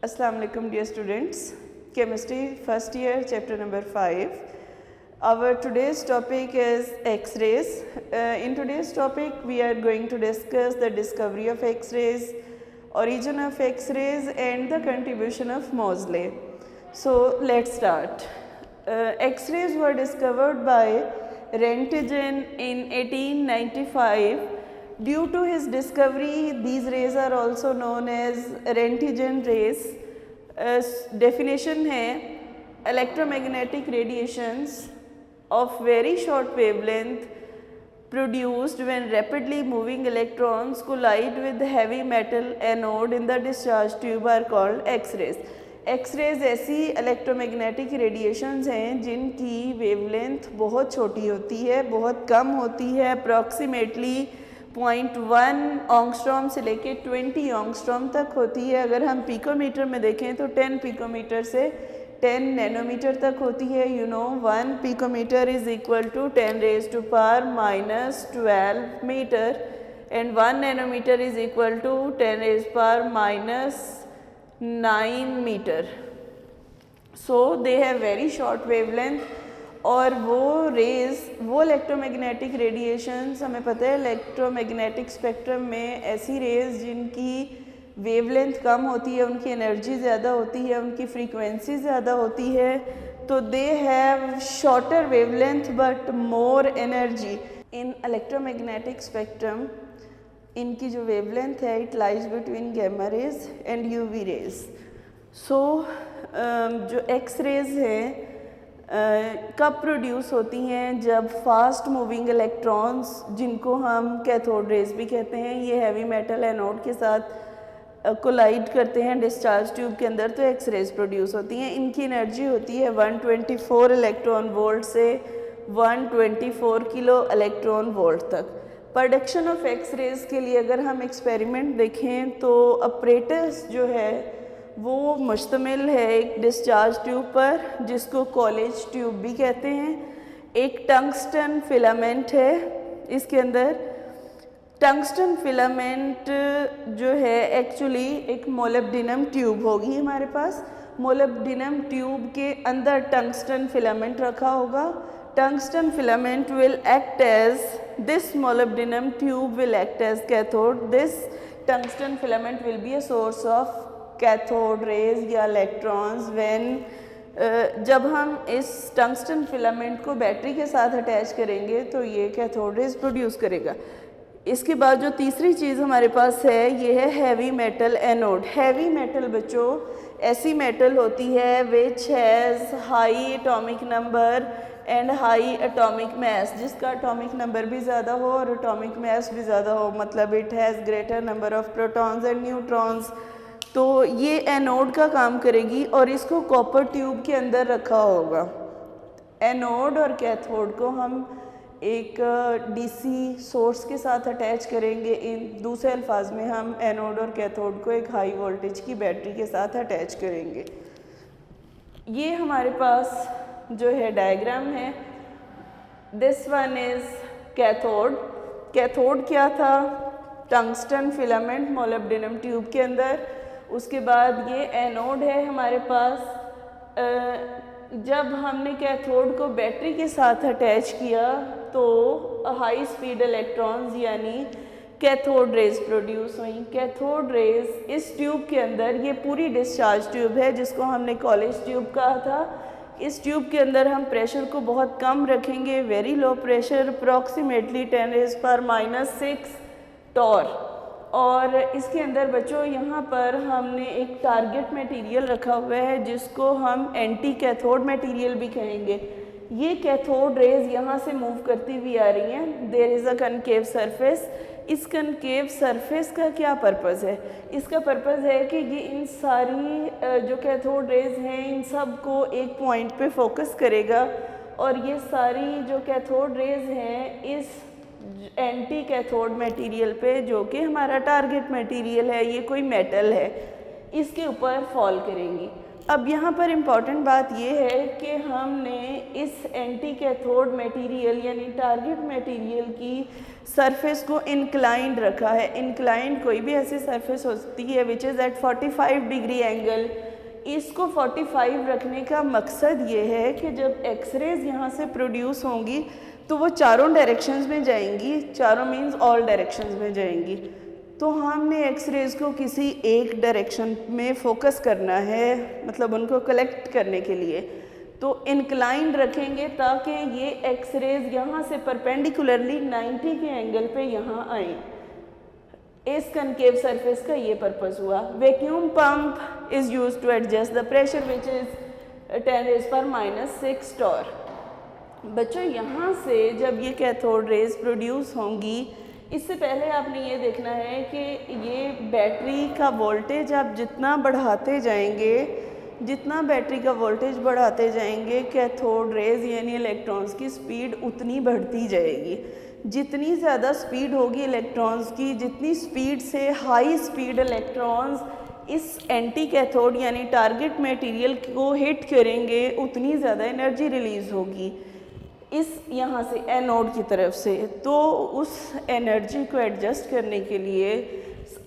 Assalamu alaikum dear students. Chemistry first year chapter number 5. Our today's topic is X-rays. In today's topic we are going to discuss the discovery of X-rays, origin of X-rays and the contribution of Moseley. So let's start. X-rays were discovered by Roentgen in 1895. Due to his discovery, these rays are also known as Roentgen rays. Definition है electromagnetic radiations of very short wavelength produced when rapidly moving electrons collide with heavy metal anode in the discharge tube are called X-rays. X-rays ऐसी electromagnetic radiations हैं जिनकी wavelength बहुत छोटी होती है, बहुत कम होती है, approximately 0.1 ऑंगस्ट्रॉम से लेके 20 ऑंगस्ट्रॉम तक होती है. अगर हम पिकोमीटर में देखें तो 10 पिकोमीटर से 10 नैनोमीटर तक होती है. 1 picometre is equal to 10 raised to power minus 12 metre and 1 nanometre is equal to 10 raised to power minus 9 metre. So they have very short wavelength और वो रेज़, वो इलेक्ट्रोमैग्नेटिक रेडिएशंस, हमें पता है इलेक्ट्रोमैग्नेटिक स्पेक्ट्रम में ऐसी रेज़ जिनकी wavelength कम होती है, उनकी एनर्जी ज़्यादा होती है, उनकी फ्रीक्वेंसी ज़्यादा होती है, तो they have shorter wavelength but more energy. In electromagnetic spectrum इनकी जो वेवलेंथ है it lies between gamma rays and UV rays. So जो एक्स रेज हैं कब प्रोड्यूस होती हैं? जब फास्ट मूविंग इलेक्ट्रॉन्स, जिनको हम कैथोड रेज भी कहते हैं, ये हैवी मेटल एनोड के साथ कोलाइड करते हैं डिस्चार्ज ट्यूब के अंदर, तो एक्स रेज प्रोड्यूस होती हैं. इनकी एनर्जी होती है 124 इलेक्ट्रॉन वोल्ट से 124 किलो इलेक्ट्रॉन वोल्ट तक. प्रोडक्शन ऑफ एक्स रेज के लिए अगर हम एक्सपेरिमेंट देखें तो अपरेटस जो है वो मुश्तमिल है एक डिस्चार्ज ट्यूब पर, जिसको कॉलेज ट्यूब भी कहते हैं. एक टंगस्टन फिलामेंट है, इसके अंदर टंगस्टन फिलामेंट जो है एक्चुअली एक मोलिब्डेनम ट्यूब होगी हमारे पास. मोलिब्डेनम ट्यूब के अंदर टंगस्टन फिलामेंट रखा होगा. Tungsten filament will act as, this molybdenum tube will act as cathode. This tungsten filament will be a source of cathode rays या इलेक्ट्रॉन्स व्हेन जब हम इस टंगस्टन फिलामेंट को बैटरी के साथ अटैच करेंगे तो ये कैथोड रेज प्रोड्यूस करेगा. इसके बाद जो तीसरी चीज़ हमारे पास है ये है heavy metal anode. Heavy metal बच्चों ऐसी मेटल होती है which has high atomic number and high atomic mass, जिसका एटॉमिक नंबर भी ज़्यादा हो और एटॉमिक मास भी ज़्यादा हो, मतलब it has greater number of protons and neutrons. तो ये एनोड का काम करेगी और इसको कॉपर ट्यूब के अंदर रखा होगा. एनोड और कैथोड को हम एक डीसी सोर्स के साथ अटैच करेंगे. इन दूसरे अल्फाज में हम एनोड और कैथोड को एक हाई वोल्टेज की बैटरी के साथ अटैच करेंगे. ये हमारे पास जो है डायग्राम है. This one is cathode. Cathode क्या था? टंगस्टन फिलामेंट मोलिब्डेनम ट्यूब के अंदर. उसके बाद ये एनोड है हमारे पास. जब हमने कैथोड को बैटरी के साथ अटैच किया तो हाई स्पीड इलेक्ट्रॉन्स यानी कैथोड रेज प्रोड्यूस हुई. कैथोड रेज इस ट्यूब के अंदर, ये पूरी डिस्चार्ज ट्यूब है जिसको हमने कॉलेज ट्यूब कहा था. इस ट्यूब के अंदर हम प्रेशर को बहुत कम रखेंगे, very low pressure, approximately 10 raised to power -6 torr. और इसके अंदर बच्चों यहाँ पर हमने एक टारगेट मटेरियल रखा हुआ है जिसको हम एंटी कैथोड मटेरियल भी कहेंगे. ये कैथोड रेज यहाँ से मूव करती हुई आ रही हैं. There is a concave surface. इस कनकेव सरफेस का क्या पर्पज़ है? इसका पर्पज़ है कि ये इन सारी जो कैथोड रेज हैं इन सब को एक पॉइंट पे फोकस करेगा और ये सारी जो कैथोड रेज हैं इस एंटी कैथोड मटेरियल पे, जो कि हमारा टारगेट मटेरियल है, ये कोई मेटल है, इसके ऊपर फॉल करेंगी. अब यहाँ पर इम्पॉर्टेंट बात ये है कि हमने इस एंटी कैथोड मटेरियल यानी टारगेट मटेरियल की सरफेस को इंक्लाइंड रखा है। इंक्लाइंड कोई भी ऐसी सरफेस होती है which is at 45 degree angle. इसको 45 रखने का मकसद ये है कि जब एक्सरेज यहाँ से प्रोड्यूस होंगी तो वो चारों डायरेक्शंस में जाएंगी, चारों मीन्स ऑल डायरेक्शंस में जाएंगी। तो हमने एक्सरेज को किसी एक डायरेक्शन में फोकस करना है, मतलब उनको कलेक्ट करने के लिए। तो इंक्लाइंड रखेंगे ताकि ये एक्सरेज यहाँ से परपेंडिकुलरली 90 के एंगल पे यहाँ आए। इस कनकेव सरफेस का ये पर्पस हुआ। Vacuum pump is use to adjust the pressure which is 10⁻⁻6 torr. बच्चों यहाँ से जब ये कैथोड रेज प्रोड्यूस होंगी, इससे पहले आपने ये देखना है कि ये बैटरी का वोल्टेज आप जितना बढ़ाते जाएंगे, जितना बैटरी का वोल्टेज बढ़ाते जाएंगे, कैथोड रेज यानी इलेक्ट्रॉन्स की स्पीड उतनी बढ़ती जाएगी। जितनी ज़्यादा स्पीड होगी इलेक्ट्रॉन्स की, जितनी स्पीड से हाई स्पीड इलेक्ट्रॉन्स इस एंटी कैथोड यानी टारगेट मटेरियल को हिट करेंगे, उतनी ज़्यादा एनर्जी रिलीज़ होगी इस यहाँ से एनोड की तरफ से। तो उस एनर्जी को एडजस्ट करने के लिए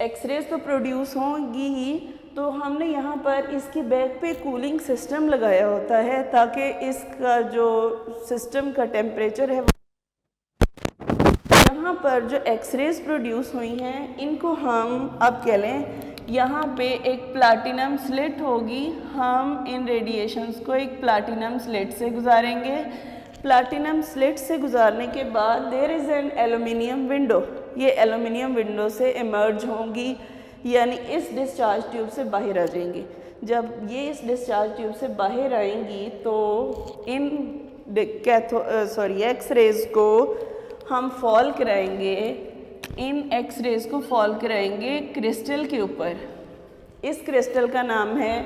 एक्सरेज तो प्रोड्यूस होंगी ही, तो हमने यहाँ पर इसकी बैक पे कूलिंग सिस्टम लगाया होता है ताकि इसका जो सिस्टम का टेम्परेचर है, यहाँ पर जो एक्सरेज प्रोड्यूस हुई हैं इनको हम अब कह लें यहाँ पे एक प्लाटिनम स्लिट होगी। हम इन रेडिएशंस को एक प्लाटिनम स्लिट से गुजारेंगे। प्लाटिनम स्लिट से गुजारने के बाद there is an aluminium window. ये एल्यूमिनियम विंडो से इमर्ज होंगी, यानी इस डिस्चार्ज ट्यूब से बाहर आ जाएंगी। जब ये इस डिस्चार्ज ट्यूब से बाहर आएंगी तो इन एक्सरेज को हम फॉल कराएंगे, इन एक्सरेज को फॉल कराएंगे क्रिस्टल के ऊपर। इस क्रिस्टल का नाम है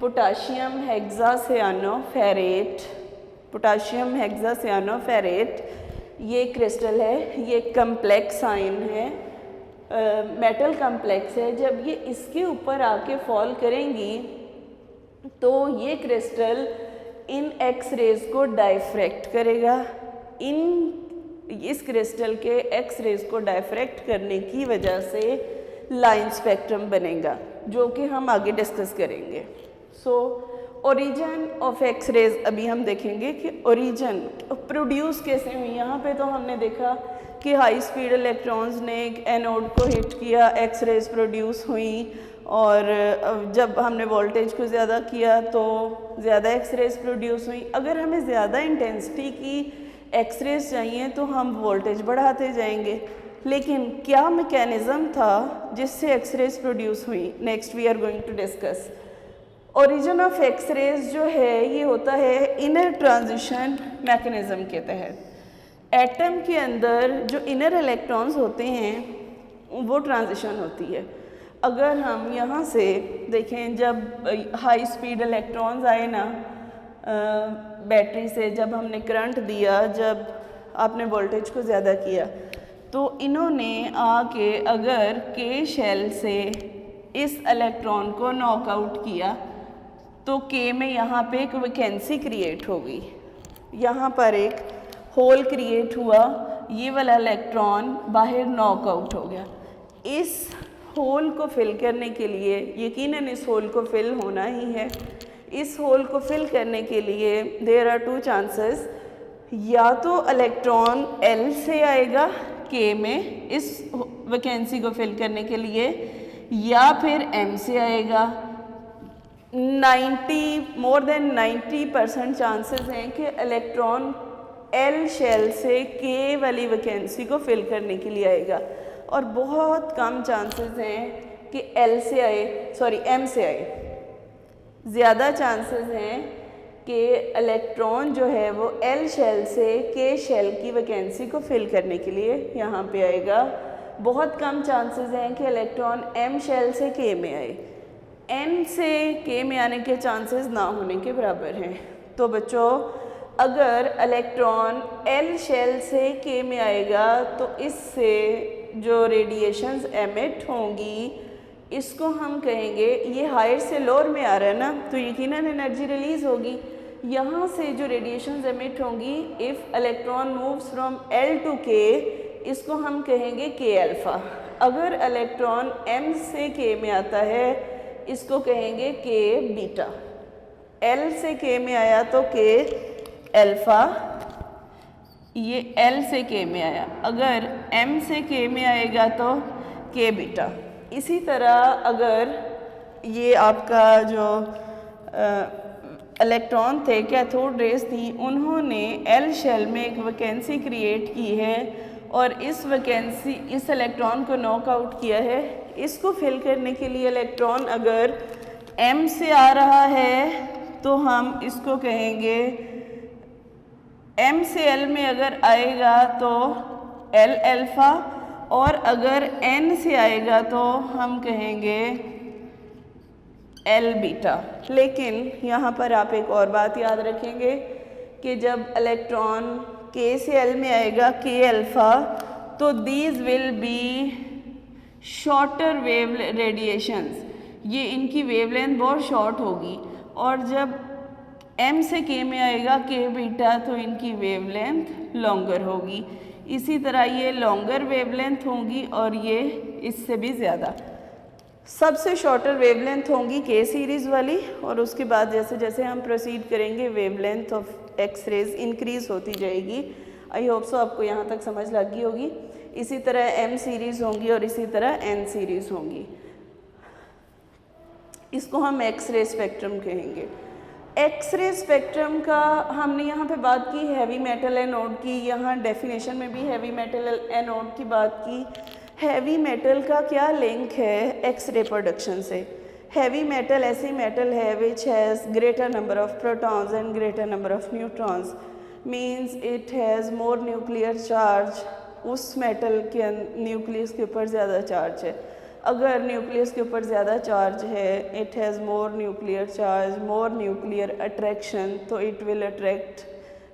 पोटाशियम हेक्सासियानोफेरेट। पोटाशियम हेक्सासियानोफेरेट ये क्रिस्टल है, ये कम्प्लेक्स आयन है, मेटल कम्प्लेक्स है। जब ये इसके ऊपर आके फॉल करेंगी तो ये क्रिस्टल इन एक्स रेज को डाइफ्रैक्ट करेगा। इस क्रिस्टल के एक्स रेज को डाइफ्रैक्ट करने की वजह से लाइन स्पेक्ट्रम बनेगा, जो कि हम आगे डिस्कस करेंगे। ओरिजिन ऑफ एक्स रेज अभी हम देखेंगे कि ओरिजिन प्रोड्यूस कैसे हुई। यहाँ पे तो हमने देखा कि हाई स्पीड इलेक्ट्रॉन्स ने एक एनोड को हिट किया, एक्स रेज प्रोड्यूस हुई, और जब हमने वोल्टेज को ज़्यादा किया तो ज़्यादा एक्स रेज प्रोड्यूस हुई। अगर हमें ज़्यादा इंटेंसिटी की एक्स रेज चाहिए तो हम वोल्टेज बढ़ाते जाएंगे। लेकिन क्या मैकेनिज़्म था जिससे एक्स रेज प्रोड्यूस हुई, next we are going to discuss. Origin of X rays जो है ये होता है इनर ट्रांजिशन मैकेनिज़्म के तहत। एटम के अंदर जो इनर इलेक्ट्रॉन्स होते हैं वो ट्रांजिशन होती है। अगर हम यहाँ से देखें, जब हाई स्पीड इलेक्ट्रॉन्स आए ना बैटरी से, जब हमने करंट दिया, जब आपने वोल्टेज को ज़्यादा किया, तो इन्होंने आके अगर के शेल से इस इलेक्ट्रॉन को नॉकआउट किया तो के में यहाँ पे एक वैकेंसी क्रिएट हो गई, यहाँ पर एक होल क्रिएट हुआ, ये वाला इलेक्ट्रॉन बाहर नॉकआउट हो गया। इस होल को फिल करने के लिए, यकीनन इस होल को फिल होना ही है, इस होल को फिल करने के लिए देयर आर टू चांसेस। या तो इलेक्ट्रॉन एल से आएगा के में इस वैकेंसी को फिल करने के लिए, या फिर एम से आएगा। मोर देन 90% चांसेस हैं कि इलेक्ट्रॉन एल शेल से के वाली वैकेंसी को फिल करने के लिए आएगा, और बहुत कम चांसेस हैं कि एम से आए। ज़्यादा चांसेस हैं कि इलेक्ट्रॉन जो है वो एल शेल से के शेल की वैकेंसी को फिल करने के लिए यहाँ पे आएगा। बहुत कम चांसेस हैं कि इलेक्ट्रॉन एम शेल से के में आए। एन से के में आने के चांसेस ना होने के बराबर हैं। तो बच्चों, अगर इलेक्ट्रॉन एल शेल से के में आएगा तो इससे जो रेडिएशंस एमिट होंगी इसको हम कहेंगे, ये हायर से लोअर में आ रहा है ना, तो यकीनन एनर्जी रिलीज होगी। यहाँ से जो रेडिएशंस एमिट होंगी, if electron moves from L to K, इसको हम कहेंगे K अल्फ़ा। अगर इलेक्ट्रॉन M से K में आता है, इसको कहेंगे K बीटा। L से K में आया तो K अल्फ़ा, ये L से K में आया। अगर M से K में आएगा तो K बीटा। इसी तरह अगर ये आपका जो इलेक्ट्रॉन थे, कैथोड रेज थी, उन्होंने L शेल में एक वैकेंसी क्रिएट की है और इस वैकेंसी, इस इलेक्ट्रॉन को नॉकआउट किया है। इसको फिल करने के लिए इलेक्ट्रॉन अगर M से आ रहा है तो हम इसको कहेंगे, M से L में अगर आएगा तो L अल्फ़ा, और अगर N से आएगा तो हम कहेंगे L बीटा। लेकिन यहाँ पर आप एक और बात याद रखेंगे कि जब इलेक्ट्रॉन K से L में आएगा, K अल्फ़ा, तो these will be shorter wave radiations, ये इनकी वेवलेंथ बहुत शॉर्ट होगी। और जब M से K में आएगा K बीटा, तो इनकी वेवलेंथ लॉन्गर होगी। इसी तरह ये लॉन्गर वेवलेंथ होंगी और ये इससे भी ज़्यादा। सबसे शॉर्टर वेवलेंथ होंगी K सीरीज़ वाली, और उसके बाद जैसे जैसे हम प्रोसीड करेंगे wavelength of X rays increase होती जाएगी। आई होप सो आपको यहाँ तक समझ लग गई होगी। इसी तरह M सीरीज़ होंगी और इसी तरह N सीरीज़ होंगी। इसको हम एक्स रे स्पेक्ट्रम कहेंगे। एक्सरे स्पेक्ट्रम का हमने यहाँ पे बात की हैवी मेटल एनोड की, यहाँ डेफिनेशन में भी हैवी मेटल एनोड की बात की। हैवी मेटल का क्या लिंक है एक्सरे प्रोडक्शन से? हैवी मेटल ऐसी मेटल है which has greater number of protons and greater number of neutrons, means it has more nuclear charge. उस मेटल के न्यूक्लियस के ऊपर ज़्यादा चार्ज है। अगर न्यूक्लियस के ऊपर ज़्यादा चार्ज है, it has more nuclear charge, more nuclear attraction, तो it will attract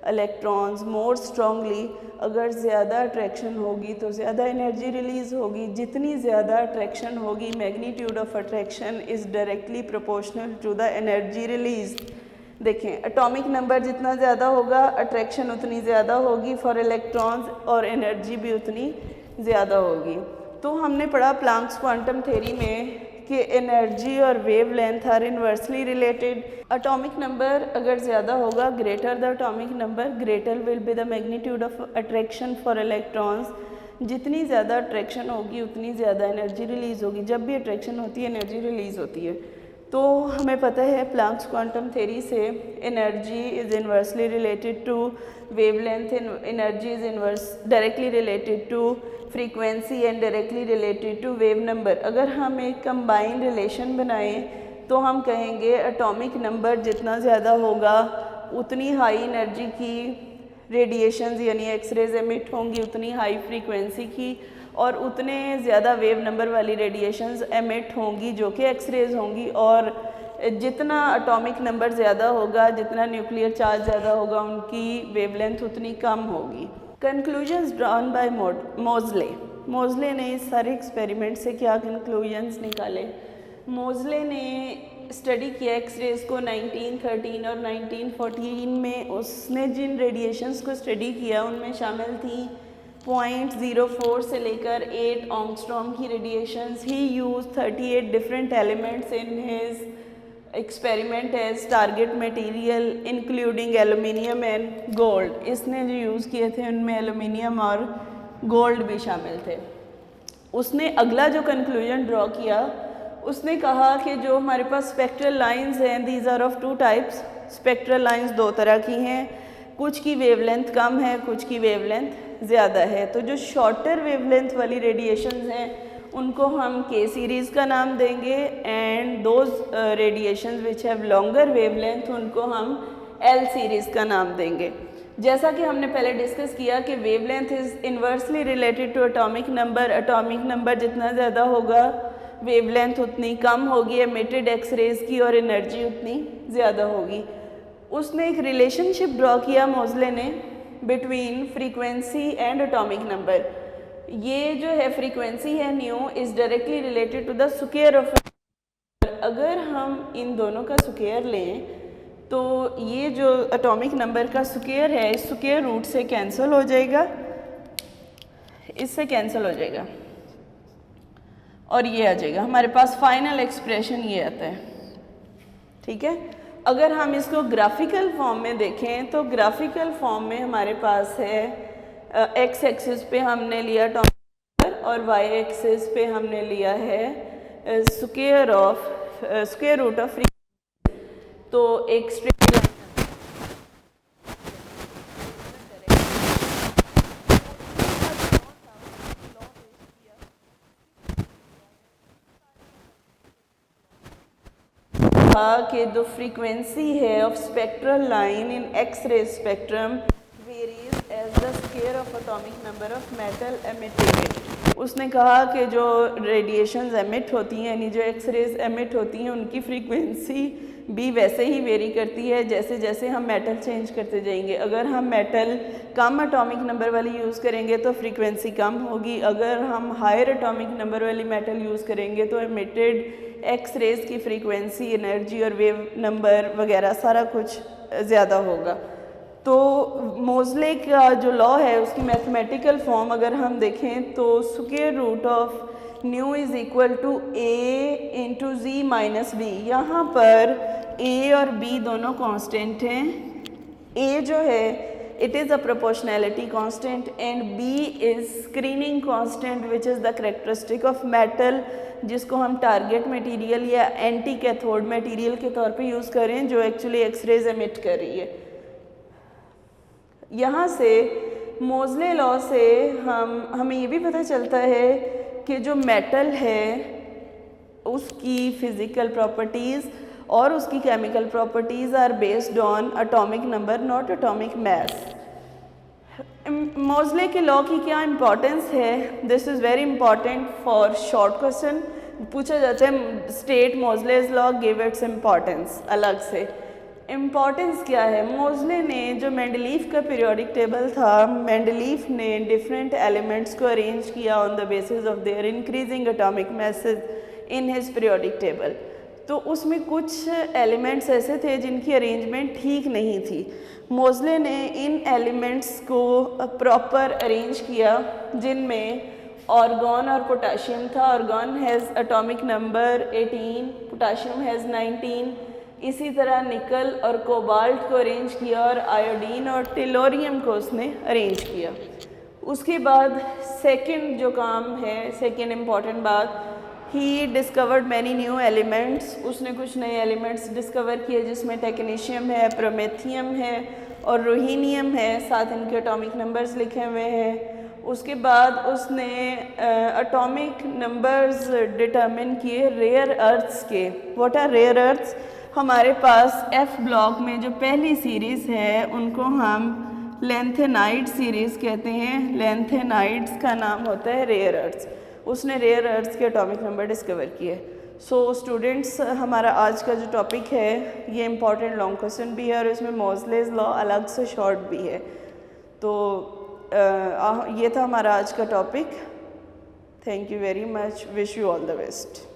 electrons more strongly. अगर ज़्यादा अट्रैक्शन होगी तो ज़्यादा एनर्जी रिलीज़ होगी। जितनी ज़्यादा अट्रैक्शन होगी, magnitude of attraction is directly proportional to the energy release. देखें, एटॉमिक नंबर जितना ज़्यादा होगा, अट्रैक्शन उतनी ज़्यादा होगी फॉर इलेक्ट्रॉन्स, और एनर्जी भी उतनी ज़्यादा होगी। तो हमने पढ़ा प्लैंक्स क्वांटम थ्योरी में कि एनर्जी और wavelength are inversely related. Atomic number अगर ज़्यादा होगा, greater the atomic number, greater will be the magnitude of attraction for electrons. जितनी ज़्यादा अट्रैक्शन होगी उतनी ज़्यादा एनर्जी रिलीज़ होगी। जब भी अट्रैक्शन होती है एनर्जी रिलीज़ होती है। तो हमें पता है प्लैंक्स क्वांटम थ्योरी से energy is inversely related to wavelength, energy is inverse directly related to frequency and directly related to wave number. अगर हम एक कंबाइंड रिलेशन बनाएं तो हम कहेंगे एटॉमिक नंबर जितना ज़्यादा होगा उतनी हाई एनर्जी की रेडिएशंस यानी एक्सरेज एमिट होंगी, उतनी हाई फ्रीक्वेंसी की, और उतने ज़्यादा वेव नंबर वाली रेडिएशंस एमिट होंगी जो कि एक्सरेज होंगी। और जितना एटॉमिक नंबर ज़्यादा होगा, जितना न्यूक्लियर चार्ज ज़्यादा होगा, उनकी वेवलेंथ उतनी कम होगी। Conclusions drawn by Moseley. Moseley ने इस सारे एक्सपेरिमेंट से क्या कंक्लूजन्स निकाले? मोज़ले ने स्टडी किया एक्सरेज को 1913 और 1914 में। उसने जिन रेडिएशंस को स्टडी किया उनमें शामिल थी 0.04 से लेकर 8 एंगस्ट्रॉम की radiations. He use 38 different elements in his experiment as target material including aluminium and gold. इसने जो यूज़ किए थे उनमें एलुमिनियम और गोल्ड भी शामिल थे। उसने अगला जो कंक्लूजन ड्रॉ किया, उसने कहा कि जो हमारे पास स्पेक्ट्रल लाइंस हैं, these are of two types. Spectral lines दो तरह की हैं, कुछ की वेवलेंथ कम है, कुछ की वेवलेंथ ज़्यादा है। तो जो शॉर्टर वेवलेंथ वाली रेडिएशंस हैं उनको हम के सीरीज़ का नाम देंगे, and those radiations which have longer wavelength उनको हम एल सीरीज़ का नाम देंगे। जैसा कि हमने पहले डिस्कस किया कि wavelength is inversely related to atomic number. Atomic number जितना ज़्यादा होगा वेवलेंथ उतनी कम होगी एमिटेड एक्सरेज की, और एनर्जी उतनी ज़्यादा होगी। उसने एक रिलेशनशिप ड्रॉ किया मोज़ले ने between frequency and atomic number. ये जो है फ्रीक्वेंसी है nu is directly related to the square of, अगर हम इन दोनों का स्क्वायर लें तो ये जो एटॉमिक नंबर का स्क्वायर है इस स्क्वायर रूट से कैंसिल हो जाएगा, इससे कैंसिल हो जाएगा और ये आ जाएगा हमारे पास फाइनल एक्सप्रेशन ये आता है। ठीक है, अगर हम इसको ग्राफिकल फॉर्म में देखें तो ग्राफिकल फॉर्म में हमारे पास है एक्स एक्सिस पे हमने लिया एटॉमिक नंबर और वाई एक्सिस पे हमने लिया है स्क्वायर रूट ऑफ फ्रीक्वेंसी। तो एक स्ट्रेट लाइन कि द फ्रीक्वेंसी है of spectral line in X-ray spectrum varies as the square of atomic number of metal emitted. उसने कहा कि जो रेडिएशंस एमिट होती हैं यानी जो एक्स-रेज एमिट होती हैं उनकी फ्रीक्वेंसी भी वैसे ही वेरी करती है जैसे जैसे हम मेटल चेंज करते जाएंगे। अगर हम मेटल कम एटॉमिक नंबर वाली यूज़ करेंगे तो फ्रीक्वेंसी कम होगी, अगर हम हायर एटॉमिक नंबर वाली मेटल यूज़ करेंगे तो एमिटेड एक्स रेज की फ्रीक्वेंसी, एनर्जी और वेव नंबर वगैरह सारा कुछ ज़्यादा होगा। तो मोज़ले का जो लॉ है उसकी मैथमेटिकल फॉर्म अगर हम देखें तो square root of nu is equal to a into Z minus b. यहाँ पर ए और बी दोनों कांस्टेंट हैं। ए जो है it is a proportionality constant and b is screening constant which is the characteristic of metal जिसको हम target material या एंटी कैथोड मटेरियल के तौर पे यूज़ करें जो एक्चुअली एक्सरेज एमिट कर रही है। यहाँ से मोज़ले लॉ से हमें ये भी पता चलता है कि जो मेटल है उसकी फ़िज़िकल प्रॉपर्टीज़ और उसकी chemical properties are based on atomic number not atomic mass. Moseley के लॉ की क्या इम्पोर्टेंस है? This is very important for short question पूछा जाता है state Moseley's law give its importance. अलग से इम्पॉर्टेंस क्या है? मोज़ले ने जो मेंडलीफ का पीरियोडिक टेबल था, मेंडलीफ ने डिफरेंट एलिमेंट्स को अरेंज किया on the basis of their increasing atomic message in his periodic table. तो उसमें कुछ एलिमेंट्स ऐसे थे जिनकी अरेंजमेंट ठीक नहीं थी। मोज़ले ने इन एलिमेंट्स को प्रॉपर अरेंज किया जिनमें ऑर्गन और पोटाशियम था। Organ has atomic number 18, potassium has 19। इसी तरह निकल और कोबाल्ट को अरेंज किया और आयोडीन और टेलोरियम को उसने अरेंज किया। उसके बाद सेकंड जो काम है, सेकंड इम्पॉर्टेंट बात, he discovered many new elements. उसने कुछ नए एलिमेंट्स डिस्कवर किए जिसमें टेक्नीशियम है, प्रोमेथियम है और रोहिनियम है, साथ इनके एटॉमिक नंबर्स लिखे हुए हैं। उसके बाद उसने एटॉमिक नंबर्स डिटरमिन किए रेयर अर्थ्स के। What are rare earths? हमारे पास एफ ब्लॉक में जो पहली सीरीज़ है उनको हम लेंथेनाइड सीरीज़ कहते हैं। लेंथेनाइड्स का नाम होता है रेयर अर्थ्स। उसने रेयर अर्थ्स के एटॉमिक नंबर डिस्कवर किए। सो स्टूडेंट्स, हमारा आज का जो टॉपिक है ये इम्पॉर्टेंट लॉन्ग क्वेश्चन भी है और इसमें मोज़ले's लॉ अलग से शॉर्ट भी है। तो ये था हमारा आज का topic. Thank you very much, wish you all the best.